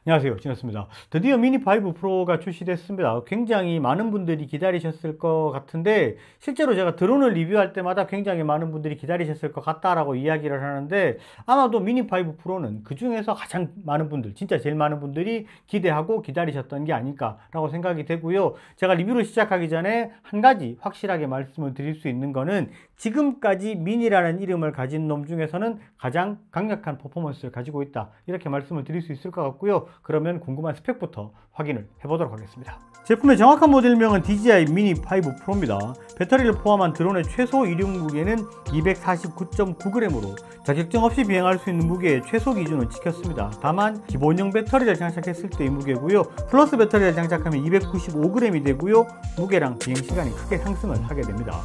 안녕하세요, 진혁습니다. 드디어 미니5 프로가 출시됐습니다. 굉장히 많은 분들이 기다리셨을 것 같은데, 실제로 제가 드론을 리뷰할 때마다 굉장히 많은 분들이 기다리셨을 것 같다라고 이야기를 하는데, 아마도 미니5 프로는 그 중에서 가장 많은 분들, 진짜 제일 많은 분들이 기대하고 기다리셨던 게 아닐까라고 생각이 되고요. 제가 리뷰를 시작하기 전에 한 가지 확실하게 말씀을 드릴 수 있는 거는, 지금까지 미니라는 이름을 가진 놈 중에서는 가장 강력한 퍼포먼스를 가지고 있다, 이렇게 말씀을 드릴 수 있을 것 같고요. 그러면 궁금한 스펙부터 확인을 해보도록 하겠습니다. 제품의 정확한 모델명은 DJI 미니5 프로입니다. 배터리를 포함한 드론의 최소 이륙 무게는 249.9g으로 자격증 없이 비행할 수 있는 무게의 최소 기준을 지켰습니다. 다만 기본형 배터리를 장착했을 때의 무게고요, 플러스 배터리를 장착하면 295g이 되고요, 무게랑 비행시간이 크게 상승을 하게 됩니다.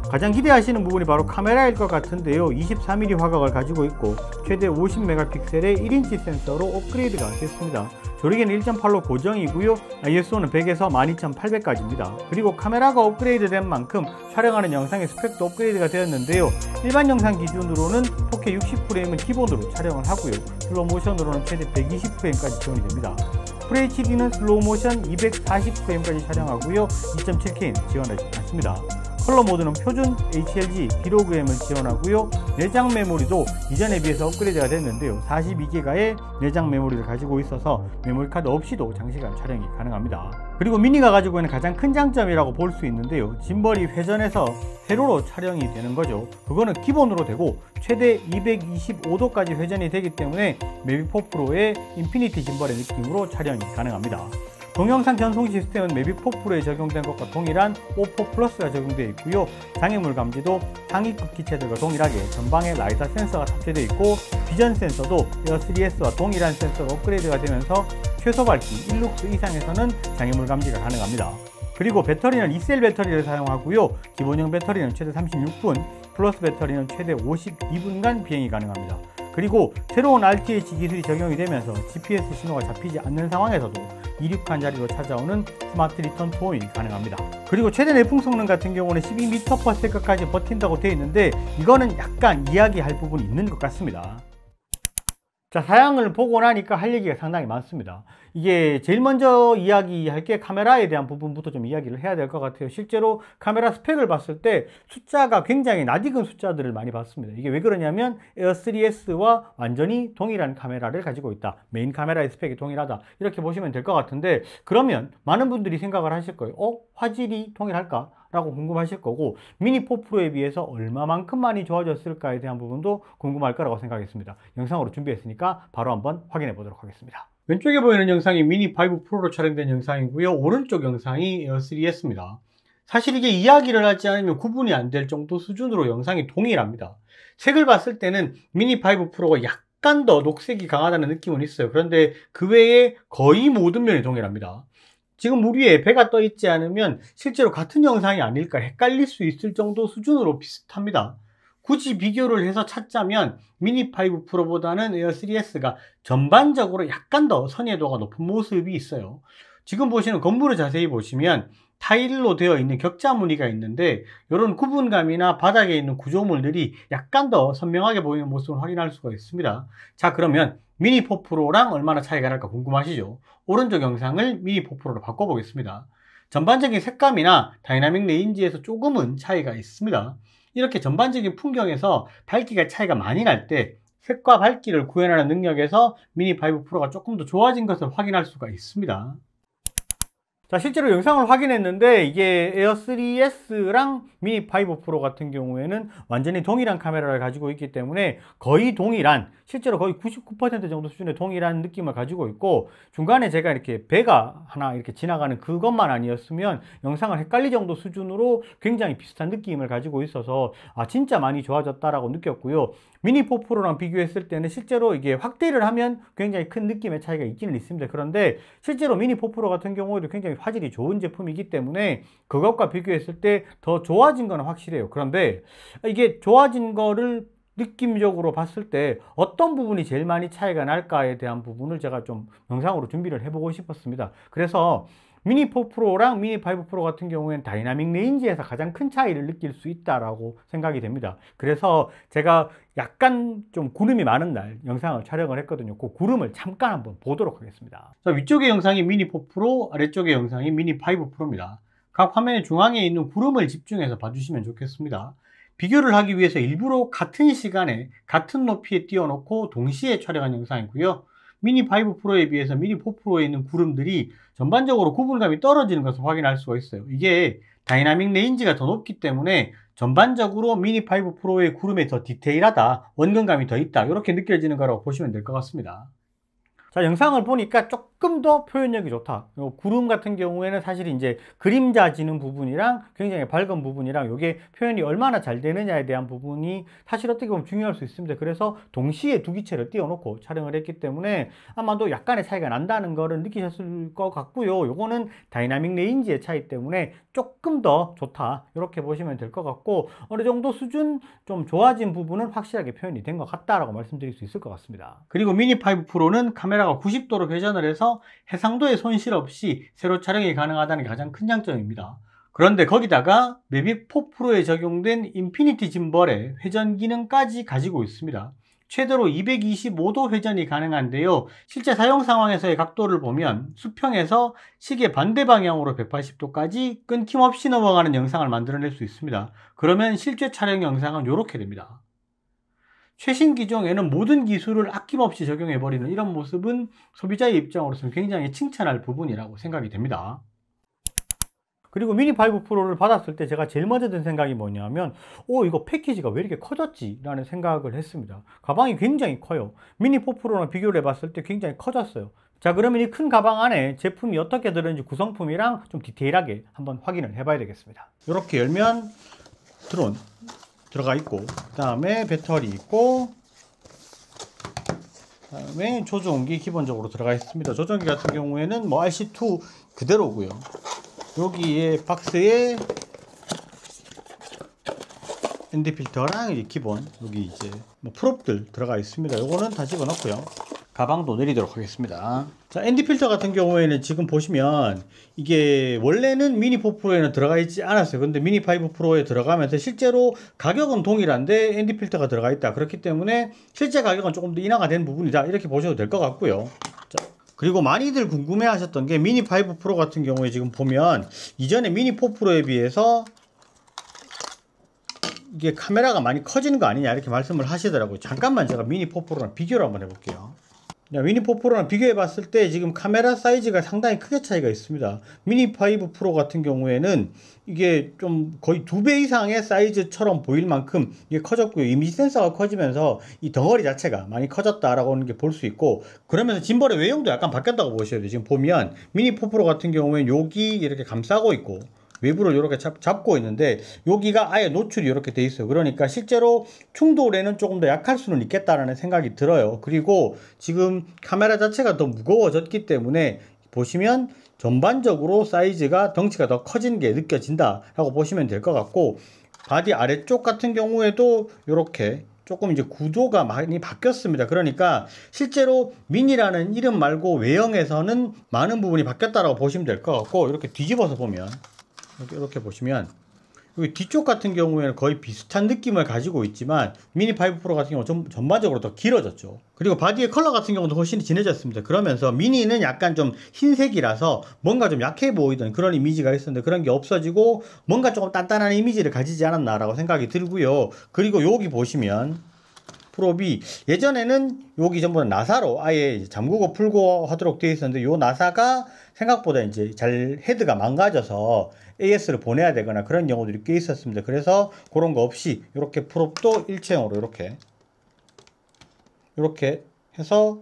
가장 기대하시는 부분이 바로 카메라일 것 같은데요. 23mm 화각을 가지고 있고 최대 50메가픽셀의 1인치 센서로 업그레이드가 됐습니다. 조리개는 1.8로 고정이고요, ISO는 100에서 12800까지입니다. 그리고 카메라가 업그레이드 된 만큼 촬영하는 영상의 스펙도 업그레이드가 되었는데요. 일반 영상 기준으로는 4K 60프레임은 기본으로 촬영을 하고요, 슬로우 모션으로는 최대 120프레임까지 지원이 됩니다. FHD는 슬로우 모션 240프레임까지 촬영하고요, 2.7K는 지원하지 않습니다. 컬러 모드는 표준 HLG DLOGM을 지원하고요, 내장 메모리도 이전에 비해서 업그레이드가 됐는데요, 42기가의 내장 메모리를 가지고 있어서 메모리카드 없이도 장시간 촬영이 가능합니다. 그리고 미니가 가지고 있는 가장 큰 장점이라고 볼 수 있는데요, 짐벌이 회전해서 세로로 촬영이 되는 거죠. 그거는 기본으로 되고 최대 225도까지 회전이 되기 때문에 매빅4 프로의 인피니티 짐벌의 느낌으로 촬영이 가능합니다. 동영상 전송 시스템은 매빅4 프로에 적용된 것과 동일한 O4 플러스가 적용되어 있고요, 장애물 감지도 상위급 기체들과 동일하게 전방에 라이다 센서가 탑재되어 있고, 비전 센서도 에어 3S와 동일한 센서로 업그레이드가 되면서 최소 밝기 1룩스 이상에서는 장애물 감지가 가능합니다. 그리고 배터리는 2셀 배터리를 사용하고요, 기본형 배터리는 최대 36분, 플러스 배터리는 최대 52분간 비행이 가능합니다. 그리고 새로운 RTH 기술이 적용이 되면서 GPS 신호가 잡히지 않는 상황에서도 이륙한 자리로 찾아오는 스마트 리턴 투혼이 가능합니다. 그리고 최대 내풍 성능 같은 경우는 12m/s까지 버틴다고 되어 있는데, 이거는 약간 이야기할 부분이 있는 것 같습니다. 자, 사양을 보고 나니까 할 얘기가 상당히 많습니다. 이게 제일 먼저 이야기할 게 카메라에 대한 부분부터 좀 이야기를 해야 될 것 같아요. 실제로 카메라 스펙을 봤을 때 숫자가 굉장히 낯익은 숫자들을 많이 봤습니다. 이게 왜 그러냐면 에어 3S와 완전히 동일한 카메라를 가지고 있다, 메인 카메라의 스펙이 동일하다, 이렇게 보시면 될 것 같은데, 그러면 많은 분들이 생각을 하실 거예요. 화질이 동일할까? 라고 궁금하실 거고, 미니4 프로에 비해서 얼마만큼 많이 좋아졌을까에 대한 부분도 궁금할 거라고 생각했습니다. 영상으로 준비했으니까 바로 한번 확인해 보도록 하겠습니다. 왼쪽에 보이는 영상이 미니5 프로로 촬영된 영상이고요, 오른쪽 영상이 에어 3S입니다. 사실 이게 이야기를 하지 않으면 구분이 안 될 정도 수준으로 영상이 동일합니다. 색을 봤을 때는 미니5 프로가 약간 더 녹색이 강하다는 느낌은 있어요. 그런데 그 외에 거의 모든 면이 동일합니다. 지금 물 위에 배가 떠 있지 않으면 실제로 같은 영상이 아닐까 헷갈릴 수 있을 정도 수준으로 비슷합니다. 굳이 비교를 해서 찾자면 미니5 프로보다는 에어 3S가 전반적으로 약간 더 선회도가 높은 모습이 있어요. 지금 보시는 건물을 자세히 보시면 타일로 되어 있는 격자 무늬가 있는데, 이런 구분감이나 바닥에 있는 구조물들이 약간 더 선명하게 보이는 모습을 확인할 수가 있습니다. 자, 그러면 미니4 프로랑 얼마나 차이가 날까 궁금하시죠? 오른쪽 영상을 미니4 프로로 바꿔보겠습니다. 전반적인 색감이나 다이나믹 레인지에서 조금은 차이가 있습니다. 이렇게 전반적인 풍경에서 밝기가 차이가 많이 날 때 색과 밝기를 구현하는 능력에서 미니5 프로가 조금 더 좋아진 것을 확인할 수가 있습니다. 자, 실제로 영상을 확인했는데 이게 에어 3S랑 미니5 프로 같은 경우에는 완전히 동일한 카메라를 가지고 있기 때문에 거의 동일한, 실제로 거의 99% 정도 수준의 동일한 느낌을 가지고 있고, 중간에 제가 이렇게 배가 하나 이렇게 지나가는 그것만 아니었으면 영상을 헷갈릴 정도 수준으로 굉장히 비슷한 느낌을 가지고 있어서 진짜 많이 좋아졌다라고 느꼈고요. 미니4 프로랑 비교했을 때는 실제로 이게 확대를 하면 굉장히 큰 느낌의 차이가 있기는 있습니다. 그런데 실제로 미니4 프로 같은 경우에도 굉장히 화질이 좋은 제품이기 때문에 그것과 비교했을 때 더 좋아진 건 확실해요. 그런데 이게 좋아진 거를 느낌적으로 봤을 때 어떤 부분이 제일 많이 차이가 날까에 대한 부분을 제가 좀 영상으로 준비를 해보고 싶었습니다. 그래서 미니 4 프로랑 미니 5 프로 같은 경우에는 다이나믹 레인지에서 가장 큰 차이를 느낄 수 있다라고 생각이 됩니다. 그래서 제가 약간 좀 구름이 많은 날 영상을 촬영을 했거든요. 그 구름을 잠깐 한번 보도록 하겠습니다. 자, 위쪽의 영상이 미니 4 프로, 아래쪽의 영상이 미니 5 프로입니다. 각 화면의 중앙에 있는 구름을 집중해서 봐주시면 좋겠습니다. 비교를 하기 위해서 일부러 같은 시간에 같은 높이에 띄워놓고 동시에 촬영한 영상이고요. 미니 5 프로에 비해서 미니 4 프로에 있는 구름들이 전반적으로 구분감이 떨어지는 것을 확인할 수가 있어요. 이게 다이나믹 레인지가 더 높기 때문에 전반적으로 미니 5 프로의 구름이 더 디테일하다, 원근감이 더 있다, 이렇게 느껴지는 거라고 보시면 될 것 같습니다. 자, 영상을 보니까 조금 더 표현력이 좋다. 구름 같은 경우에는 사실 이제 그림자 지는 부분이랑 굉장히 밝은 부분이랑 이게 표현이 얼마나 잘 되느냐에 대한 부분이 사실 어떻게 보면 중요할 수 있습니다. 그래서 동시에 두 기체를 띄워놓고 촬영을 했기 때문에 아마도 약간의 차이가 난다는 거를 느끼셨을 것 같고요. 요거는 다이나믹 레인지의 차이 때문에 조금 더 좋다, 이렇게 보시면 될 것 같고, 어느 정도 수준 좀 좋아진 부분은 확실하게 표현이 된 것 같다라고 말씀드릴 수 있을 것 같습니다. 그리고 미니 5 프로는 카메라가 90도로 회전을 해서 해상도에 손실 없이 세로 촬영이 가능하다는 게 가장 큰 장점입니다. 그런데 거기다가 매빅 4 프로에 적용된 인피니티 짐벌의 회전 기능까지 가지고 있습니다. 최대로 225도 회전이 가능한데요. 실제 사용 상황에서의 각도를 보면 수평에서 시계 반대 방향으로 180도까지 끊김없이 넘어가는 영상을 만들어낼 수 있습니다. 그러면 실제 촬영 영상은 이렇게 됩니다. 최신 기종에는 모든 기술을 아낌없이 적용해버리는 이런 모습은 소비자의 입장으로서는 굉장히 칭찬할 부분이라고 생각이 됩니다. 그리고 미니 5 프로를 받았을 때 제가 제일 먼저 든 생각이 뭐냐면, 이거 패키지가 왜 이렇게 커졌지? 라는 생각을 했습니다. 가방이 굉장히 커요. 미니 4 프로랑 비교를 해봤을 때 굉장히 커졌어요. 자, 그러면 이 큰 가방 안에 제품이 어떻게 들어있는지 구성품이랑 좀 디테일하게 한번 확인을 해봐야 되겠습니다. 이렇게 열면 드론 들어가 있고, 그 다음에 배터리 있고, 그 다음에 조종기 기본적으로 들어가 있습니다. 조종기 같은 경우에는 뭐 RC2 그대로고요. 여기에 박스에 ND 필터랑 이제 기본, 여기 이제 뭐 프롭들 들어가 있습니다. 요거는 다 집어넣고요. 가방도 내리도록 하겠습니다. 자, ND 필터 같은 경우에는 지금 보시면 이게 원래는 미니 4 프로에는 들어가 있지 않았어요. 근데 미니 5 프로에 들어가면서 실제로 가격은 동일한데 ND 필터가 들어가 있다. 그렇기 때문에 실제 가격은 조금 더 인하가 된 부분이다, 이렇게 보셔도 될 것 같고요. 자, 그리고 많이들 궁금해 하셨던 게 미니 5 프로 같은 경우에 지금 보면 이전에 미니 4 프로에 비해서 이게 카메라가 많이 커지는 거 아니냐, 이렇게 말씀을 하시더라고요. 잠깐만 제가 미니 4 프로랑 비교를 한번 해볼게요. 미니 4 프로랑 비교해 봤을 때 지금 카메라 사이즈가 상당히 크게 차이가 있습니다. 미니 5 프로 같은 경우에는 이게 좀 거의 2배 이상의 사이즈처럼 보일 만큼 이게 커졌고요. 이미지 센서가 커지면서 이 덩어리 자체가 많이 커졌다라고 하는 게 볼 수 있고, 그러면서 짐벌의 외형도 약간 바뀌었다고 보셔야 돼요. 지금 보면 미니 4 프로 같은 경우에는 여기 이렇게 감싸고 있고 외부를 이렇게 잡고 있는데 여기가 아예 노출이 이렇게 돼 있어요. 그러니까 실제로 충돌에는 조금 더 약할 수는 있겠다라는 생각이 들어요. 그리고 지금 카메라 자체가 더 무거워졌기 때문에 보시면 전반적으로 사이즈가, 덩치가 더 커진 게 느껴진다 라고 보시면 될 것 같고, 바디 아래쪽 같은 경우에도 이렇게 조금 이제 구조가 많이 바뀌었습니다. 그러니까 실제로 미니라는 이름 말고 외형에서는 많은 부분이 바뀌었다라고 보시면 될 것 같고, 이렇게 뒤집어서 보면 이렇게 보시면 여기 뒤쪽 같은 경우에는 거의 비슷한 느낌을 가지고 있지만 미니 5 프로 같은 경우는 전반적으로 더 길어졌죠. 그리고 바디의 컬러 같은 경우도 훨씬 진해졌습니다. 그러면서 미니는 약간 좀 흰색이라서 뭔가 좀 약해 보이던 그런 이미지가 있었는데 그런 게 없어지고 뭔가 조금 단단한 이미지를 가지지 않았나 라고 생각이 들고요. 그리고 여기 보시면 프롭이 예전에는 여기 전부는 나사로 아예 잠그고 풀고 하도록 되어 있었는데, 요 나사가 생각보다 이제 잘 헤드가 망가져서 AS를 보내야 되거나 그런 경우들이 꽤 있었습니다. 그래서 그런 거 없이 이렇게 프롭도 일체형으로 이렇게 해서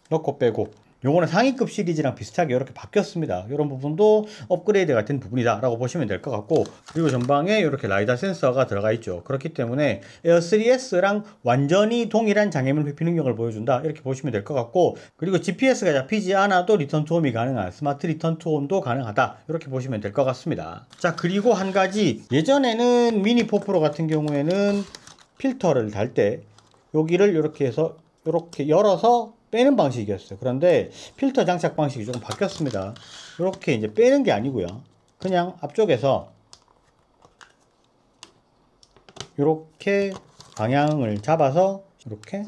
넣고 빼고, 요거는 상위급 시리즈랑 비슷하게 이렇게 바뀌었습니다. 이런 부분도 업그레이드가 된 부분이다 라고 보시면 될 것 같고, 그리고 전방에 이렇게 라이다 센서가 들어가 있죠. 그렇기 때문에 에어 3S랑 완전히 동일한 장애물 회피 능력을 보여준다, 이렇게 보시면 될 것 같고, 그리고 GPS가 잡히지 않아도 리턴 투 홈이 가능한 스마트 리턴 투 홈도 가능하다, 이렇게 보시면 될 것 같습니다. 자, 그리고 한 가지, 예전에는 미니 4 프로 같은 경우에는 필터를 달 때 여기를 이렇게 해서 이렇게 열어서 빼는 방식이었어요. 그런데 필터 장착 방식이 조금 바뀌었습니다. 이렇게 이제 빼는 게 아니고요. 그냥 앞쪽에서 이렇게 방향을 잡아서 이렇게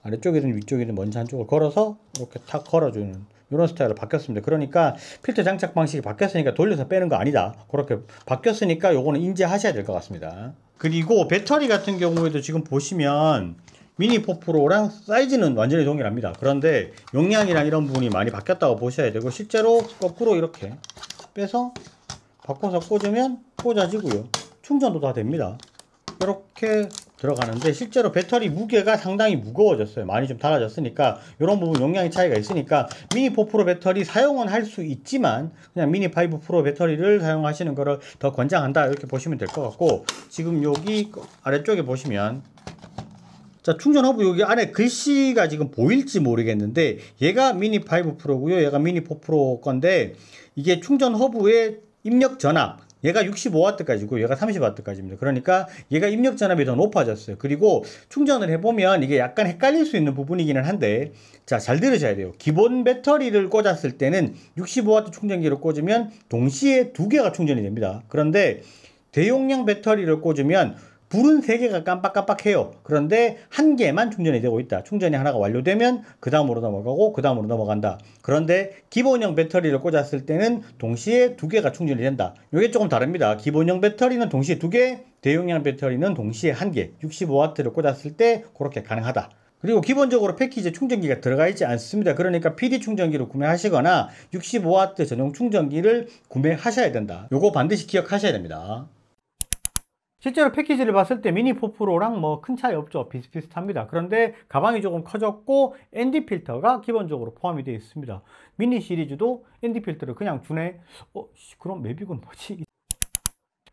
아래쪽이든 위쪽이든 먼지 한쪽을 걸어서 이렇게 탁 걸어주는 이런 스타일로 바뀌었습니다. 그러니까 필터 장착 방식이 바뀌었으니까 돌려서 빼는 거 아니다. 그렇게 바뀌었으니까 요거는 인지하셔야 될 것 같습니다. 그리고 배터리 같은 경우에도 지금 보시면 미니 4 프로랑 사이즈는 완전히 동일합니다. 그런데 용량이랑 이런 부분이 많이 바뀌었다고 보셔야 되고, 실제로 거꾸로 이렇게 빼서 바꿔서 꽂으면 꽂아지고요. 충전도 다 됩니다. 이렇게 들어가는데 실제로 배터리 무게가 상당히 무거워졌어요. 많이 좀 달아졌으니까 이런 부분 용량의 차이가 있으니까 미니 4 프로 배터리 사용은 할 수 있지만 그냥 미니 5 프로 배터리를 사용하시는 거를 더 권장한다, 이렇게 보시면 될 것 같고, 지금 여기 아래쪽에 보시면 자, 충전 허브 여기 안에 글씨가 지금 보일지 모르겠는데 얘가 미니 5 프로고요. 얘가 미니 4 프로 건데 이게 충전 허브의 입력 전압, 얘가 65W까지고 얘가 30W까지입니다. 그러니까 얘가 입력 전압이 더 높아졌어요. 그리고 충전을 해보면 이게 약간 헷갈릴 수 있는 부분이기는 한데, 자, 잘 들으셔야 돼요. 기본 배터리를 꽂았을 때는 65W 충전기를 꽂으면 동시에 2개가 충전이 됩니다. 그런데 대용량 배터리를 꽂으면 불은 3개가 깜빡깜빡해요. 그런데 1개만 충전이 되고 있다. 충전이 하나가 완료되면 그 다음으로 넘어가고 그 다음으로 넘어간다. 그런데 기본형 배터리를 꽂았을 때는 동시에 2개가 충전이 된다. 이게 조금 다릅니다. 기본형 배터리는 동시에 2개, 대용량 배터리는 동시에 1개, 65W를 꽂았을 때 그렇게 가능하다. 그리고 기본적으로 패키지에 충전기가 들어가 있지 않습니다. 그러니까 PD 충전기를 구매하시거나 65W 전용 충전기를 구매하셔야 된다. 요거 반드시 기억하셔야 됩니다. 실제로 패키지를 봤을 때 미니 4 프로랑 뭐 큰 차이 없죠. 비슷비슷합니다. 그런데 가방이 조금 커졌고 ND 필터가 기본적으로 포함이 되어 있습니다. 미니 시리즈도 ND 필터를 그냥 주네. 그럼 매빅은 뭐지?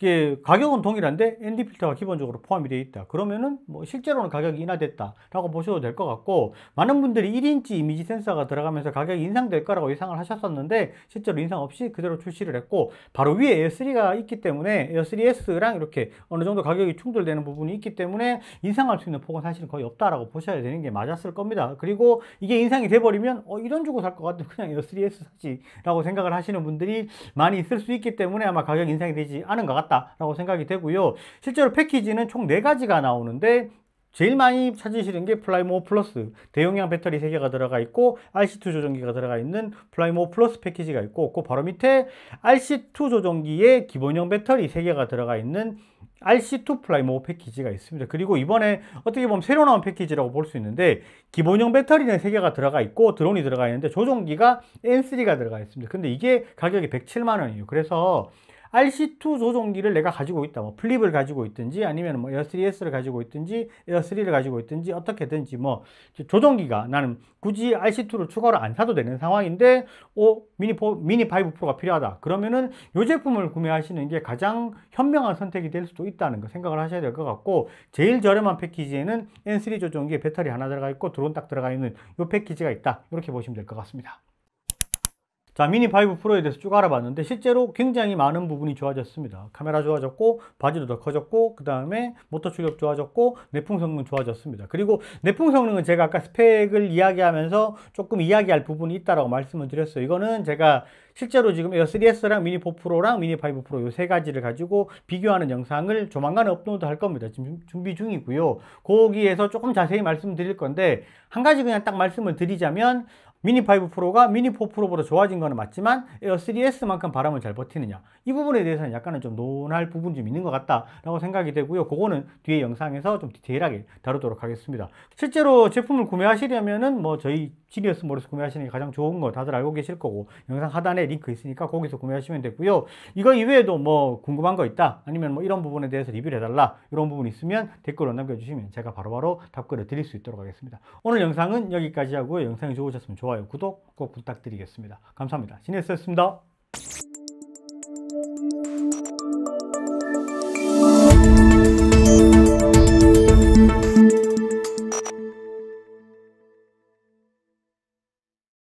이게 가격은 동일한데 ND 필터가 기본적으로 포함이 되어 있다. 그러면은 뭐 실제로는 가격이 인하됐다라고 보셔도 될 것 같고, 많은 분들이 1인치 이미지 센서가 들어가면서 가격이 인상될 거라고 예상을 하셨었는데 실제로 인상 없이 그대로 출시를 했고, 바로 위에 에어3가 있기 때문에 에어3S랑 이렇게 어느 정도 가격이 충돌되는 부분이 있기 때문에 인상할 수 있는 폭은 사실은 거의 없다라고 보셔야 되는 게 맞았을 겁니다. 그리고 이게 인상이 돼버리면 이런 주고 살 것 같으면 그냥 에어3S 사지 라고 생각을 하시는 분들이 많이 있을 수 있기 때문에 아마 가격 인상이 되지 않은 것 같다 라고 생각이 되고요. 실제로 패키지는 총 4가지가 나오는데 제일 많이 찾으시는 게 플라이모 플러스, 대용량 배터리 3개가 들어가 있고 RC2 조종기가 들어가 있는 플라이모 플러스 패키지가 있고, 그 바로 밑에 RC2 조종기에 기본형 배터리 3개가 들어가 있는 RC2 플라이모 패키지가 있습니다. 그리고 이번에 어떻게 보면 새로 나온 패키지라고 볼 수 있는데, 기본형 배터리는 3개가 들어가 있고 드론이 들어가 있는데 조종기가 N3가 들어가 있습니다. 근데 이게 가격이 107만 원이에요. 그래서 RC2 조종기를 내가 가지고 있다. 뭐 플립을 가지고 있든지 아니면 뭐 에어3S를 가지고 있든지 에어3를 가지고 있든지 어떻게든지 뭐 조종기가 나는 굳이 RC2를 추가로 안 사도 되는 상황인데 미니 5 프로가 필요하다. 그러면은 이 제품을 구매하시는 게 가장 현명한 선택이 될 수도 있다는 거 생각을 하셔야 될 것 같고, 제일 저렴한 패키지에는 N3 조종기에 배터리 하나 들어가 있고 드론 딱 들어가 있는 이 패키지가 있다. 이렇게 보시면 될 것 같습니다. 자, 미니 5 프로에 대해서 쭉 알아봤는데 실제로 굉장히 많은 부분이 좋아졌습니다. 카메라 좋아졌고, 바지도 더 커졌고, 그 다음에 모터 출력 좋아졌고, 내풍 성능 좋아졌습니다. 그리고 내풍 성능은 제가 아까 스펙을 이야기하면서 조금 이야기할 부분이 있다라고 말씀을 드렸어요. 이거는 제가 실제로 지금 에어3S랑 미니 4 프로랑 미니 5 프로 이 3가지를 가지고 비교하는 영상을 조만간에 업로드 할 겁니다. 지금 준비 중이고요. 거기에서 조금 자세히 말씀드릴 건데, 한 가지 그냥 딱 말씀을 드리자면, 미니 5 프로가 미니 4 프로보다 좋아진 거는 맞지만 에어3S만큼 바람을 잘 버티느냐, 이 부분에 대해서는 약간은 좀 논할 부분이 좀 있는 것 같다라고 생각이 되고요. 그거는 뒤에 영상에서 좀 디테일하게 다루도록 하겠습니다. 실제로 제품을 구매하시려면은 뭐 저희 지니어스몰에서 구매하시는 게 가장 좋은 거 다들 알고 계실 거고, 영상 하단에 링크 있으니까 거기서 구매하시면 되고요. 이거 이외에도 뭐 궁금한 거 있다, 아니면 뭐 이런 부분에 대해서 리뷰를 해달라, 이런 부분 있으면 댓글로 남겨주시면 제가 바로바로 답글을 드릴 수 있도록 하겠습니다. 오늘 영상은 여기까지 하고요. 영상이 좋으셨으면 좋아요, 구독 꼭 부탁드리겠습니다. 감사합니다. 지니어스였습니다.